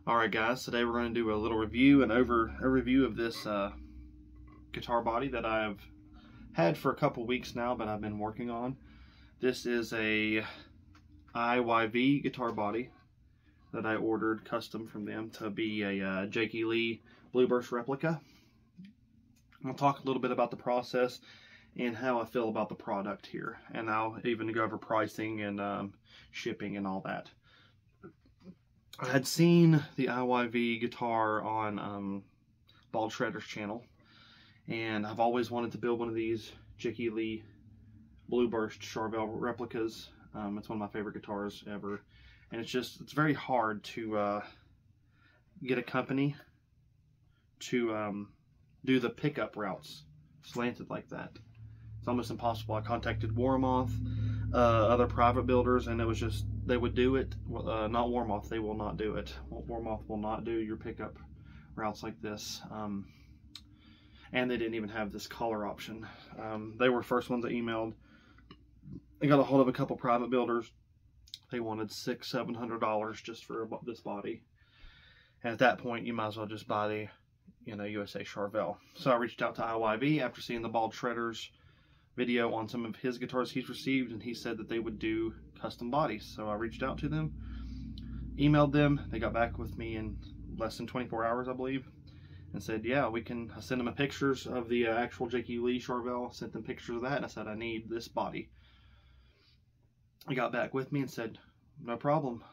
Alright guys, today we're going to do a little review and overview of this guitar body that I've had for a couple weeks now, but I've been working on. This is a IYV guitar body that I ordered custom from them to be a Jakey Lee Blueburst replica. I'll talk a little bit about the process and how I feel about the product here, and I'll even go over pricing and shipping and all that. I had seen the IYV guitar on Bald Shredder's channel, and I've always wanted to build one of these Jakey Lee Blueburst Charvel replicas. It's one of my favorite guitars ever, and it's very hard to get a company to do the pickup routes slanted like that. It's almost impossible. I contacted Warmoth, other private builders, and it was just, they would do it. Not Warmoth, they will not do it. Warmoth will not do your pickup routes like this. And they didn't even have this collar option. They were the first ones that emailed. I got a hold of a couple private builders. They wanted $600–700 just for this body. And at that point, you might as well just buy the, USA Charvel. So I reached out to IYV after seeing the Bald Shredder's video on some of his guitars he's received, and he said that they would do custom bodies. So I reached out to them, emailed them. They got back with me in less than 24 hours, I believe, and said, yeah, we can. I sent them pictures of the actual Jakey Lee Charvel, sent them pictures of that, and I said, I need this body. They got back with me and said, no problem.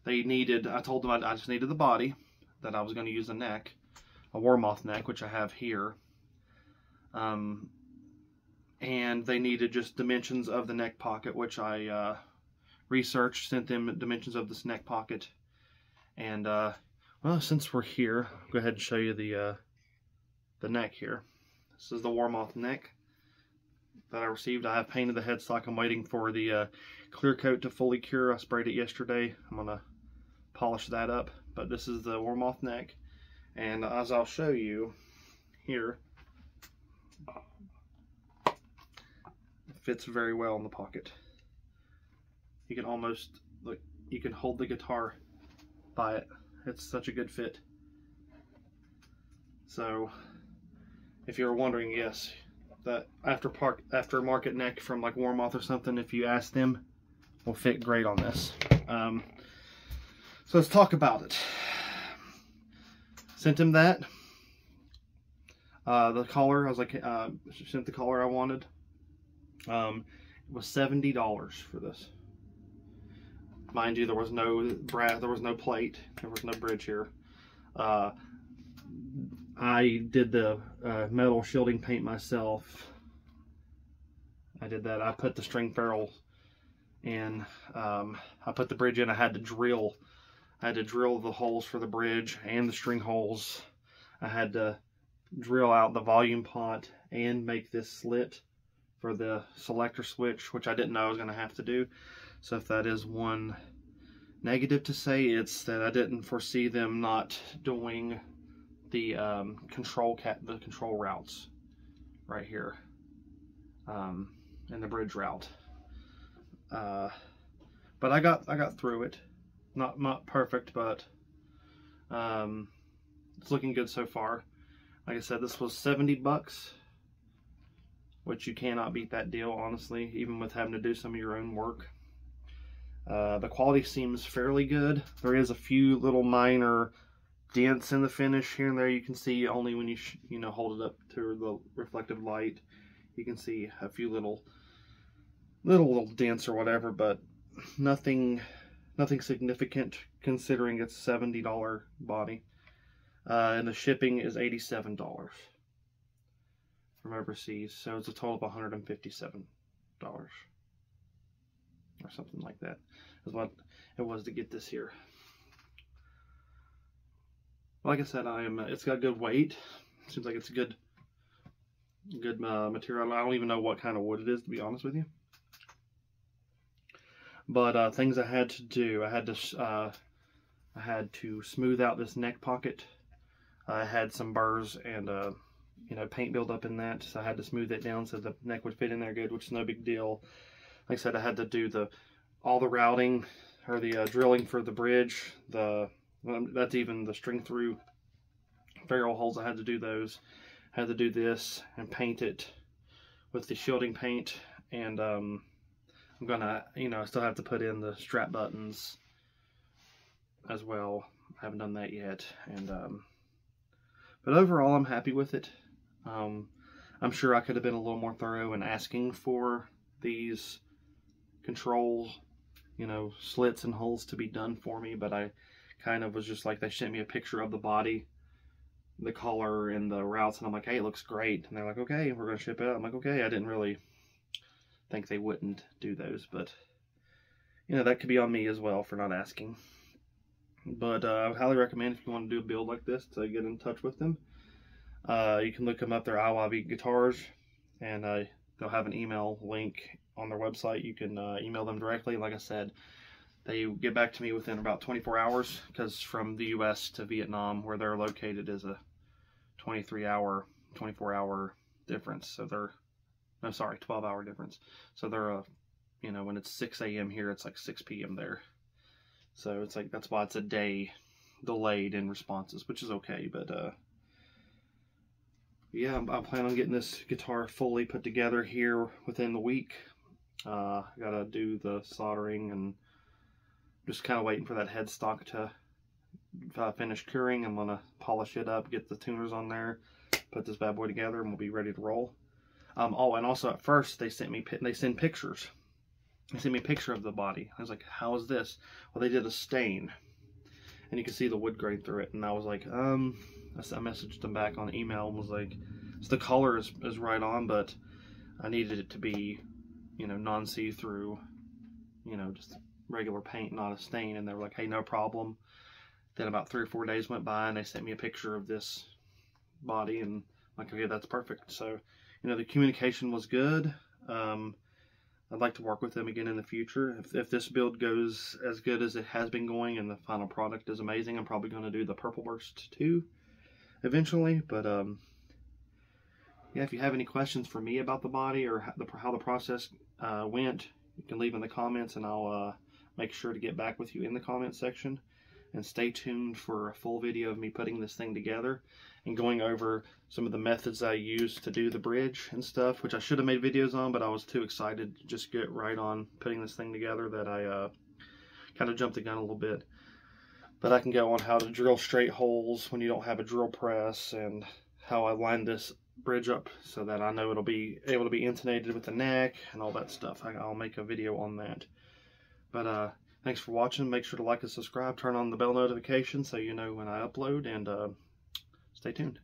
They needed, I told them I just needed the body, that I was going to use a neck, a Warmoth neck, which I have here. And they needed just dimensions of the neck pocket, which I researched, sent them dimensions of this neck pocket. And well, since we're here, I'll go ahead and show you the neck here. This is the Warmoth neck that I received. I have painted the headstock. I'm waiting for the clear coat to fully cure. I sprayed it yesterday. I'm gonna polish that up. But this is the Warmoth neck, and as I'll show you here, fits very well in the pocket. You can almost, look, you can hold the guitar by it. It's such a good fit. So if you're wondering, yes, that aftermarket neck from like Warmoth or something, if you ask them, will fit great on this. So let's talk about it. Sent him that. The collar, I was like, sent the collar I wanted. It was $70 for this. Mind you, there was no brass, there was no plate, there was no bridge here. I did the metal shielding paint myself. I did that. I put the string ferrule in. I put the bridge in. I had to drill the holes for the bridge and the string holes. I had to drill out the volume pot and make this slit for the selector switch, which I didn't know I was going to have to do. So if that is one negative to say, it's that I didn't foresee them not doing the control routes right here, and the bridge route. But I got through it. Not perfect, but it's looking good so far. Like I said, this was $70, which you cannot beat that deal, honestly, even with having to do some of your own work. The quality seems fairly good. There is a few little minor dents in the finish here and there. You can see only when you hold it up to the reflective light. You can see a few little dents or whatever, but nothing significant considering it's a $70 body. And the shipping is $87 from overseas, so it's a total of $157 or something like that is what it was to get this here. Like I said, it's got good weight. Seems like it's a good material. I don't even know what kind of wood it is, to be honest with you. But things I had to do, I had to smooth out this neck pocket. I had some burrs and paint build up in that, so I had to smooth it down so the neck would fit in there good, which is no big deal. Like I said, I had to do all the routing or the drilling for the bridge. That's even the string through ferrule holes. I had to do those. I had to do this and paint it with the shielding paint, and I'm gonna, I still have to put in the strap buttons as well. I haven't done that yet, and but overall I'm happy with it. I'm sure I could have been a little more thorough in asking for these control, slits and holes to be done for me, but I kind of was just like, they sent me a picture of the body, the color and the routes, and I'm like, hey, it looks great. And they're like, okay, we're gonna ship it out. I'm like, okay. I didn't really think they wouldn't do those, but that could be on me as well for not asking. But I would highly recommend, if you want to do a build like this, to get in touch with them. You can look them up. They're IYV Guitars, and they'll have an email link on their website. You can email them directly. Like I said, they get back to me within about 24 hours, because from the US to Vietnam, where they're located, is a 24-hour difference. So they're, no, sorry, 12-hour difference. So they're, when it's 6 a.m. here, it's like 6 p.m. there. So it's like, that's why it's a day delayed in responses, which is okay. But yeah, I plan on getting this guitar fully put together here within the week. I gotta do the soldering and just kind of waiting for that headstock to finish curing. I'm gonna polish it up, get the tuners on there, put this bad boy together, and we'll be ready to roll. Oh, and also at first they send pictures. They sent me a picture of the body. I was like, how is this? Well, they did a stain, and you can see the wood grain through it. And I was like, I messaged them back on email and was like, so the color is right on, but I needed it to be, non-see-through, just regular paint, not a stain. And they were like, hey, no problem. Then about 3 or 4 days went by, and they sent me a picture of this body, and I'm like, okay, that's perfect. So, the communication was good. I'd like to work with them again in the future. If this build goes as good as it has been going and the final product is amazing, I'm probably going to do the Purple Burst 2 eventually. But yeah, if you have any questions for me about the body or how the process went, you can leave in the comments, and I'll make sure to get back with you in the comment section. And stay tuned for a full video of me putting this thing together and going over some of the methods I used to do the bridge and stuff, which I should have made videos on, but I was too excited to just get right on putting this thing together that I kind of jumped the gun a little bit. But I can go on how to drill straight holes when you don't have a drill press, and how I line this bridge up so that I know it'll be able to be intonated with the neck and all that stuff. I'll make a video on that. But thanks for watching. Make sure to like and subscribe. Turn on the bell notification so you know when I upload, and stay tuned.